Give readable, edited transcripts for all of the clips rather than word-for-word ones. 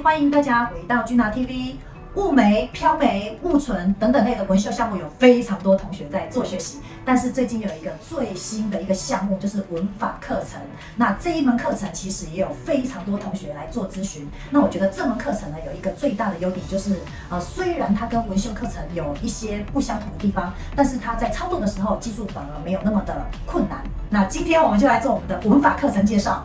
欢迎大家回到君娜 TV。雾眉、飘眉、雾唇等等类的纹绣项目有非常多同学在做学习，但是最近有一个最新的一个项目就是文法课程。那这一门课程其实也有非常多同学来做咨询。那我觉得这门课程呢有一个最大的优点就是，虽然它跟纹绣课程有一些不相同的地方，但是它在操作的时候技术反而没有那么的困难。那今天我们就来做我们的文法课程介绍。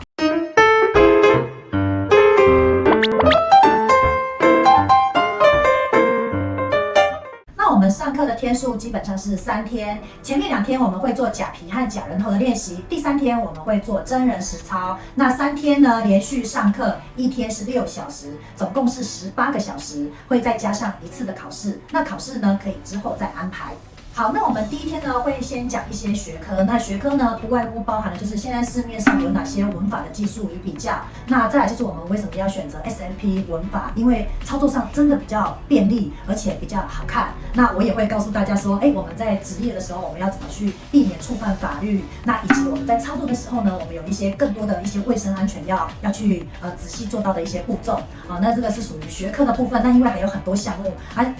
我们上课的天数基本上是3天，前面2天我们会做假皮和假人头的练习，第3天我们会做真人实操。那3天呢，连续上课，1天是6小时，总共是18个小时，会再加上1次的考试。那考试呢，可以之后再安排。好，那我们第一天呢会先讲一些学科，那学科呢不外乎包含的就是现在市面上有哪些文法的技术与比较，那再来就是我们为什么要选择 SNP 文法，因为操作上真的比较便利，而且比较好看。那我也会告诉大家说，我们在职业的时候我们要怎么去避免触犯法律，那以及我们在操作的时候呢，我们有一些更多的一些卫生安全要去仔细做到的一些步骤啊。那这个是属于学科的部分，那因为还有很多项目，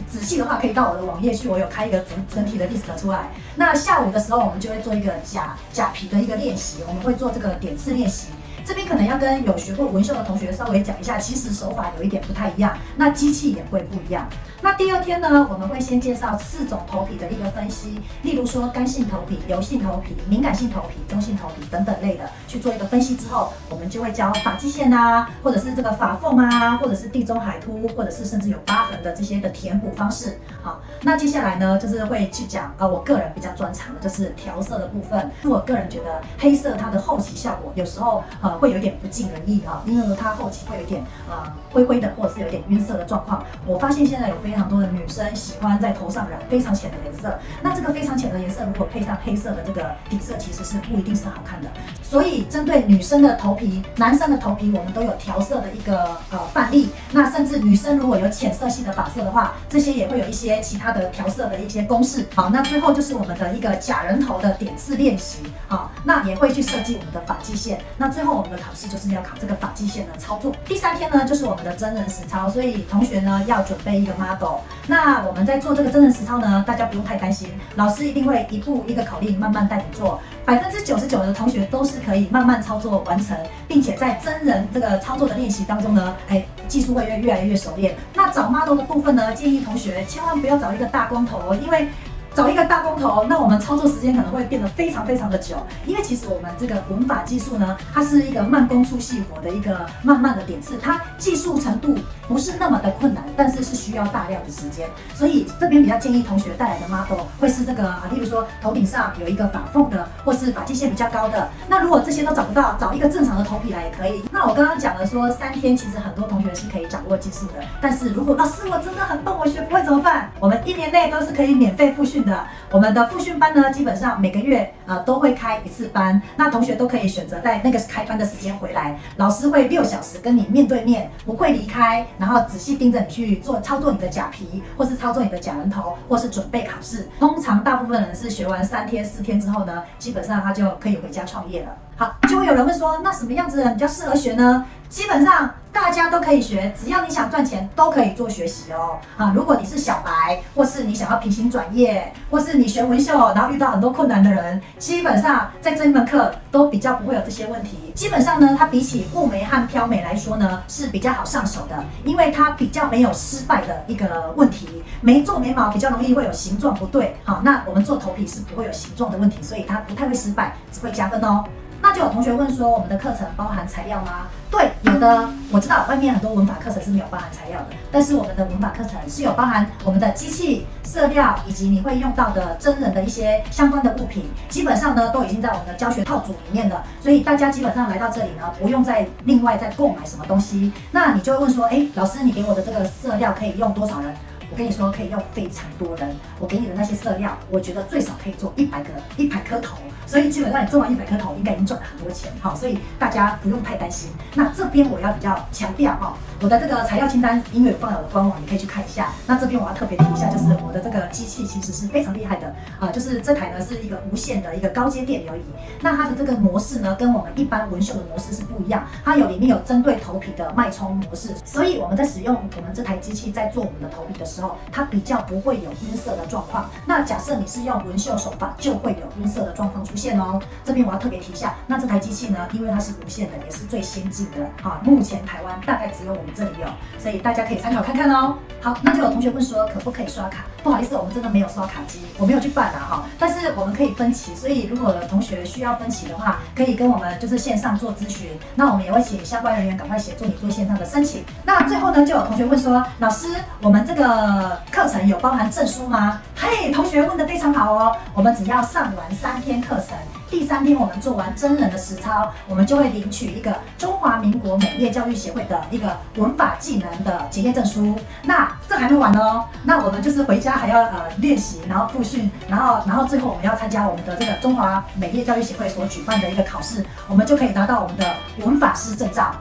仔细的话可以到我的网页去，我有开一个整体的list出来。那下午的时候，我们就会做一个假皮的一个练习，我们会做这个点刺练习。这边可能要跟有学过纹绣的同学稍微讲一下，其实手法有一点不太一样，那机器也会不一样。那第2天呢，我们会先介绍4种头皮的一个分析，例如说干性头皮、油性头皮、敏感性头皮、中性头皮等等类的去做一个分析之后，我们就会教发际线啊，或者是这个发缝啊，或者是地中海凸，或者是甚至有疤痕的这些的填补方式。好，那接下来呢，就是会去讲我个人比较专长的就是调色的部分。我个人觉得黑色它的后期效果有时候会有一点不尽人意啊，因为它后期会有一点灰灰的，或者是有点晕色的状况。我发现现在有非常多的女生喜欢在头上染非常浅的颜色，那这个非常浅的颜色如果配上黑色的这个底色，其实是不一定是好看的。所以针对女生的头皮、男生的头皮，我们都有调色的一个范例。那甚至女生如果有浅色系的发色的话，这些也会有一些其他的调色的一些公式。好，那最后就是我们的一个假人头的点刺练习。好，那也会去设计我们的发际线。那最后我们的考试就是要考这个发际线的操作。第3天呢，就是我们的真人实操，所以同学呢要准备一个 model。那我们在做这个真人实操呢，大家不用太担心，老师一定会一步一个口令慢慢带你做，99%的同学都是可以慢慢操作完成，并且在真人这个操作的练习当中呢，技术会越来越熟练。那找 model 的部分呢，建议同学千万不要找一个大光头哦，因为找一个大光头，那我们操作时间可能会变得非常的久，因为其实我们这个文法技术呢，它是一个慢工出细活的一个慢慢的点刺，它技术程度不是那么的困难，但是是需要大量的时间，所以这边比较建议同学带来的 model 会是这个例如说头顶上有一个发缝的，或是发际线比较高的。那如果这些都找不到，找一个正常的头皮来也可以。那我刚刚讲了说3天，其实很多同学是可以掌握技术的，但是如果老师我真的很笨，我学不会怎么办？我们1年内都是可以免费复训的。我们的复训班呢，基本上每个月都会开1次班，那同学都可以选择在那个开班的时间回来，老师会6小时跟你面对面，不会离开，然后仔细盯着你去操作你的假皮，或是操作你的假人头，或是准备考试。通常大部分人是学完3天4天之后呢，基本上他就可以回家创业了。好，就会有人问说，那什么样子的人比较适合学呢？基本上大家都可以学，只要你想赚钱，都可以做学习哦。如果你是小白，或是你想要平行转业，或是你学纹绣，然后遇到很多困难的人，基本上在这一门课都比较不会有这些问题。基本上呢，它比起雾眉和飘眉来说呢，是比较好上手的，因为它比较没有失败的一个问题。做眉毛比较容易会有形状不对，好，那我们做头皮是不会有形状的问题，所以它不太会失败，只会加分哦。那就有同学问说，我们的课程包含材料吗？对，有的。我知道外面很多文法课程是没有包含材料的，但是我们的文法课程是有包含我们的机器、色料以及你会用到的真人的一些相关的物品，基本上呢都已经在我们的教学套组里面了。所以大家基本上来到这里呢，不用再另外再购买什么东西。那你就会问说，老师，你给我的这个色料可以用多少人？我跟你说，可以用非常多人。我给你的那些色料，我觉得最少可以做100颗头，所以基本上你做完100颗头，应该已经赚了很多钱。好，所以大家不用太担心。那这边我要比较强调我的这个材料清单因为有放在我的官网，你可以去看一下。那这边我要特别提一下，就是我的这个机器其实是非常厉害的就是这台呢是一个无线的一个高阶电流仪，那它的这个模式呢跟我们一般纹绣的模式是不一样，它里面有针对头皮的脉冲模式，所以我们在使用我们这台机器在做我们的头皮的时候，它比较不会有晕色的状况。那假设你是用纹绣手法，就会有晕色的状况出现哦。这边我要特别提一下，那这台机器呢，因为它是无线的，也是最先进的目前台湾大概只有我们这里有，所以大家可以参考看看哦。好，那就有同学问说可不可以刷卡？不好意思，我们真的没有刷卡机，我没有去办但是我们可以分期，所以如果有同学需要分期的话，可以跟我们就是线上做咨询，那我们也会请相关人员赶快协助你做线上的申请。那最后呢，就有同学问说，老师，我们这个课程有包含证书吗？嘿，同学问得非常好哦，我们只要上完3天课程。第3天我们做完真人的实操，我们就会领取一个中华民国美业教育协会的一个文法技能的结业证书。那这还没完哦，那我们就是回家还要练习，然后复训，然后最后我们要参加我们的这个中华美业教育协会所举办的一个考试，我们就可以拿到我们的文法师证照。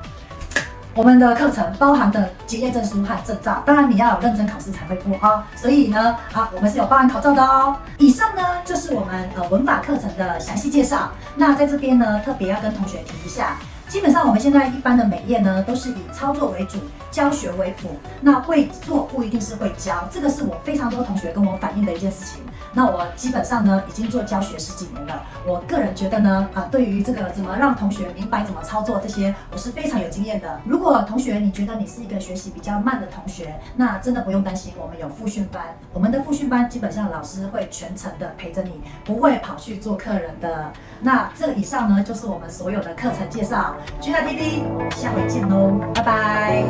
我们的课程包含的结业证书和证照，当然你要有认真考试才会过所以呢，我们是有包含考照的哦。以上呢就是我们文法课程的详细介绍。那在这边呢，特别要跟同学提一下，基本上我们现在一般的美业呢，都是以操作为主，教学为辅。那会做不一定是会教，这个是我非常多同学跟我反映的一件事情。那我基本上呢，已经做教学10几年了。我个人觉得呢，对于这个怎么让同学明白怎么操作这些，我是非常有经验的。如果同学你觉得你是一个学习比较慢的同学，那真的不用担心，我们有复训班。我们的复训班基本上老师会全程的陪着你，不会跑去做客人的。那这以上呢，就是我们所有的课程介绍。Gina TV， 我们下回见喽，拜拜。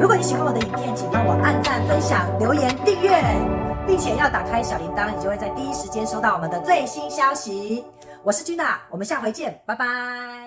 如果你喜欢我的影片，请帮我按赞、分享、留言、订阅。并且要打开小铃铛，你就会在第一时间收到我们的最新消息。我是Gina，我们下回见，拜拜。